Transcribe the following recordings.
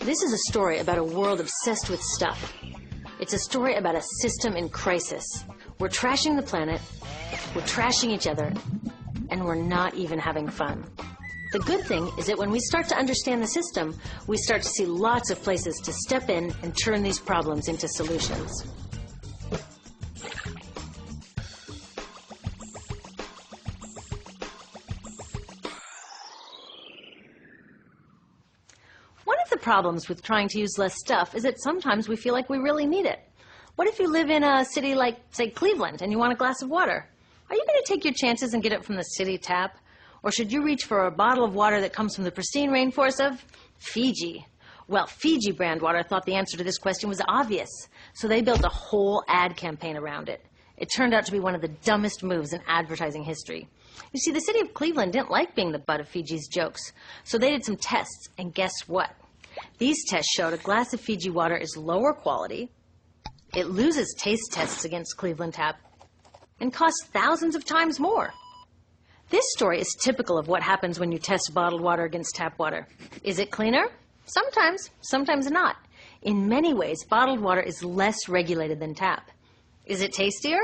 This is a story about a world obsessed with stuff. It's a story about a system in crisis. We're trashing the planet, we're trashing each other, and we're not even having fun. The good thing is that when we start to understand the system, we start to see lots of places to step in and turn these problems into solutions. One of the problems with trying to use less stuff is that sometimes we feel like we really need it. What if you live in a city like, say, Cleveland, and you want a glass of water? Are you going to take your chances and get it from the city tap? Or should you reach for a bottle of water that comes from the pristine rainforest of Fiji? Well, Fiji brand water thought the answer to this question was obvious, so they built a whole ad campaign around it. It turned out to be one of the dumbest moves in advertising history. You see, the city of Cleveland didn't like being the butt of Fiji's jokes, so they did some tests, and guess what? These tests showed a glass of Fiji water is lower quality, it loses taste tests against Cleveland tap, and costs thousands of times more. This story is typical of what happens when you test bottled water against tap water. Is it cleaner? Sometimes, sometimes not. In many ways, bottled water is less regulated than tap. Is it tastier?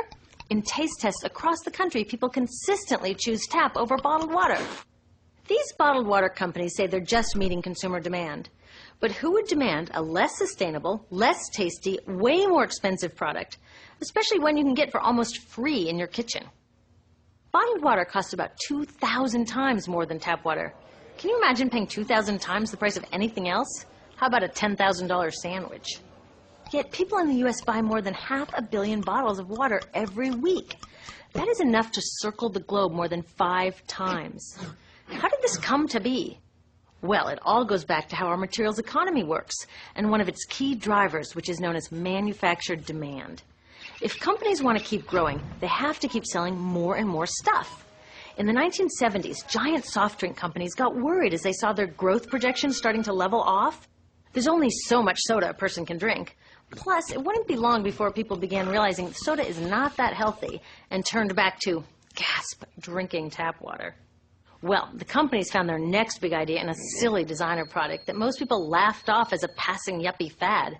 In taste tests across the country, people consistently choose tap over bottled water. These bottled water companies say they're just meeting consumer demand. But who would demand a less sustainable, less tasty, way more expensive product, especially one you can get for almost free in your kitchen? Bottled water costs about 2,000 times more than tap water. Can you imagine paying 2,000 times the price of anything else? How about a $10,000 sandwich? Yet people in the U.S. buy more than 500 million bottles of water every week. That is enough to circle the globe more than 5 times. How did this come to be? Well, it all goes back to how our materials economy works, and one of its key drivers, which is known as manufactured demand. If companies want to keep growing, they have to keep selling more and more stuff. In the 1970s, giant soft drink companies got worried as they saw their growth projections starting to level off. There's only so much soda a person can drink. Plus, it wouldn't be long before people began realizing soda is not that healthy and turned back to, gasp, drinking tap water. Well, the companies found their next big idea in a silly designer product that most people laughed off as a passing yuppie fad.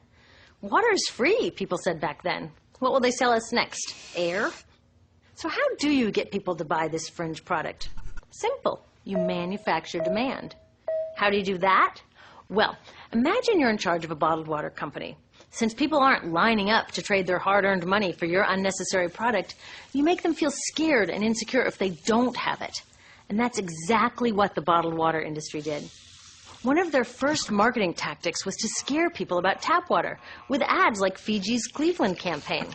Water is free, people said back then. What will they sell us next? Air? So how do you get people to buy this fringe product? Simple. You manufacture demand. How do you do that? Well, imagine you're in charge of a bottled water company. Since people aren't lining up to trade their hard-earned money for your unnecessary product, you make them feel scared and insecure if they don't have it. And that's exactly what the bottled water industry did. One of their first marketing tactics was to scare people about tap water with ads like Fiji's Cleveland campaign.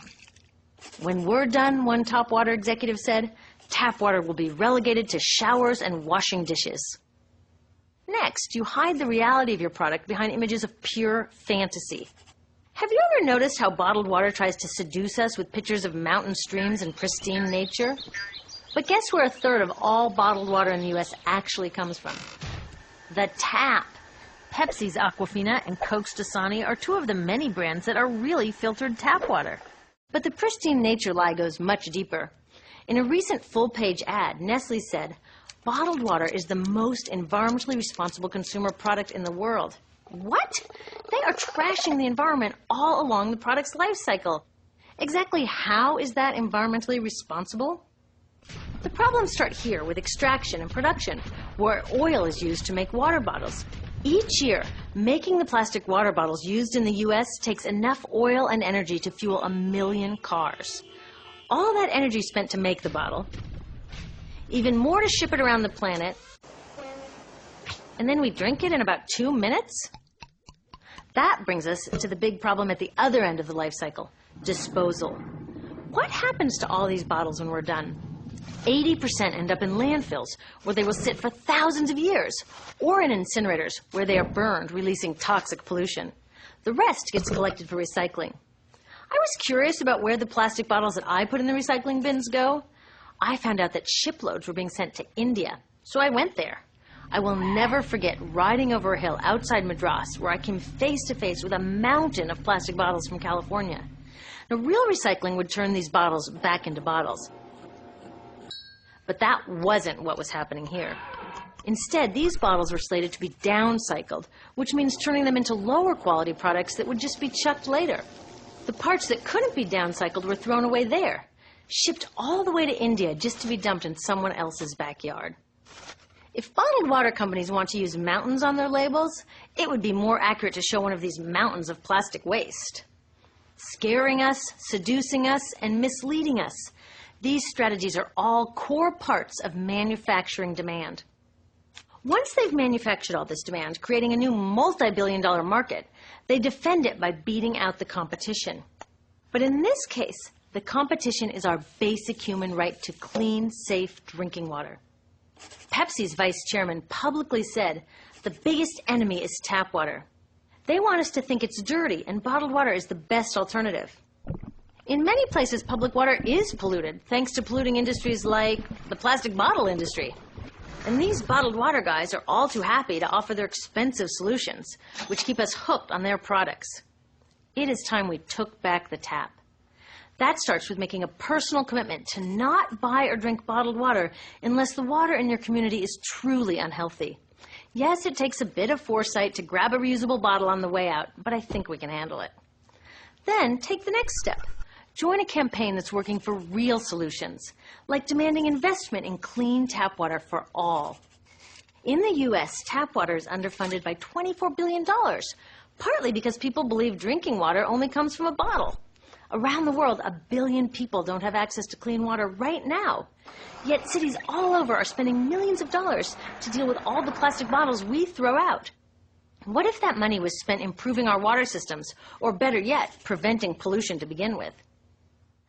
When we're done, one top water executive said, tap water will be relegated to showers and washing dishes. Next, you hide the reality of your product behind images of pure fantasy. Have you ever noticed how bottled water tries to seduce us with pictures of mountain streams and pristine nature? But guess where 1/3 of all bottled water in the U.S. actually comes from? The tap. Pepsi's Aquafina and Coke's Dasani are 2 of the many brands that are really filtered tap water. But the pristine nature lie goes much deeper. In a recent full-page ad, Nestle said, bottled water is the most environmentally responsible consumer product in the world. What? They are trashing the environment all along the product's life cycle. Exactly how is that environmentally responsible? The problems start here with extraction and production, where oil is used to make water bottles. Each year, making the plastic water bottles used in the U.S. takes enough oil and energy to fuel 1 million cars. All that energy spent to make the bottle, even more to ship it around the planet, and then we drink it in about 2 minutes? That brings us to the big problem at the other end of the life cycle, disposal. What happens to all these bottles when we're done? 80% end up in landfills, where they will sit for thousands of years, or in incinerators, where they are burned, releasing toxic pollution. The rest gets collected for recycling. I was curious about where the plastic bottles that I put in the recycling bins go. I found out that shiploads were being sent to India, so I went there. I will never forget riding over a hill outside Madras, where I came face to face with a mountain of plastic bottles from California. Now, real recycling would turn these bottles back into bottles. But that wasn't what was happening here. Instead, these bottles were slated to be downcycled, which means turning them into lower quality products that would just be chucked later. The parts that couldn't be downcycled were thrown away there, shipped all the way to India just to be dumped in someone else's backyard. If bottled water companies want to use mountains on their labels, it would be more accurate to show one of these mountains of plastic waste. Scaring us, seducing us, and misleading us. These strategies are all core parts of manufacturing demand. Once they've manufactured all this demand, creating a new multi-billion-dollar market, they defend it by beating out the competition. But in this case, the competition is our basic human right to clean, safe drinking water. Pepsi's vice chairman publicly said, "The biggest enemy is tap water." They want us to think it's dirty and bottled water is the best alternative. In many places, public water is polluted, thanks to polluting industries like the plastic bottle industry. And these bottled water guys are all too happy to offer their expensive solutions, which keep us hooked on their products. It is time we took back the tap. That starts with making a personal commitment to not buy or drink bottled water unless the water in your community is truly unhealthy. Yes, it takes a bit of foresight to grab a reusable bottle on the way out, but I think we can handle it. Then take the next step. Join a campaign that's working for real solutions, like demanding investment in clean tap water for all. In the U.S., tap water is underfunded by $24 billion, partly because people believe drinking water only comes from a bottle. Around the world, 1 billion people don't have access to clean water right now. Yet cities all over are spending millions of dollars to deal with all the plastic bottles we throw out. What if that money was spent improving our water systems, or better yet, preventing pollution to begin with?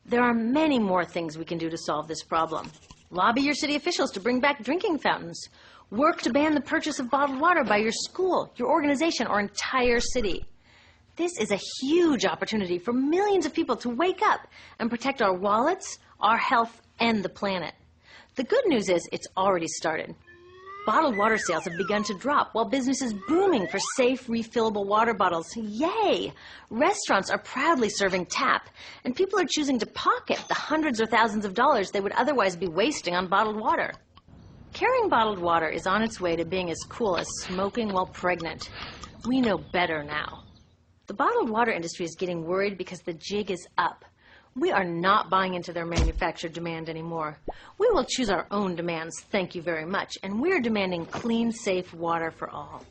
There are many more things we can do to solve this problem. Lobby your city officials to bring back drinking fountains. Work to ban the purchase of bottled water by your school, your organization, or entire city. This is a huge opportunity for millions of people to wake up and protect our wallets, our health, and the planet. The good news is it's already started. Bottled water sales have begun to drop while business is booming for safe, refillable water bottles. Yay! Restaurants are proudly serving tap, and people are choosing to pocket the hundreds or thousands of dollars they would otherwise be wasting on bottled water. Carrying bottled water is on its way to being as cool as smoking while pregnant. We know better now. The bottled water industry is getting worried because the jig is up. We are not buying into their manufactured demand anymore. We will choose our own demands, thank you very much, and we're demanding clean, safe water for all.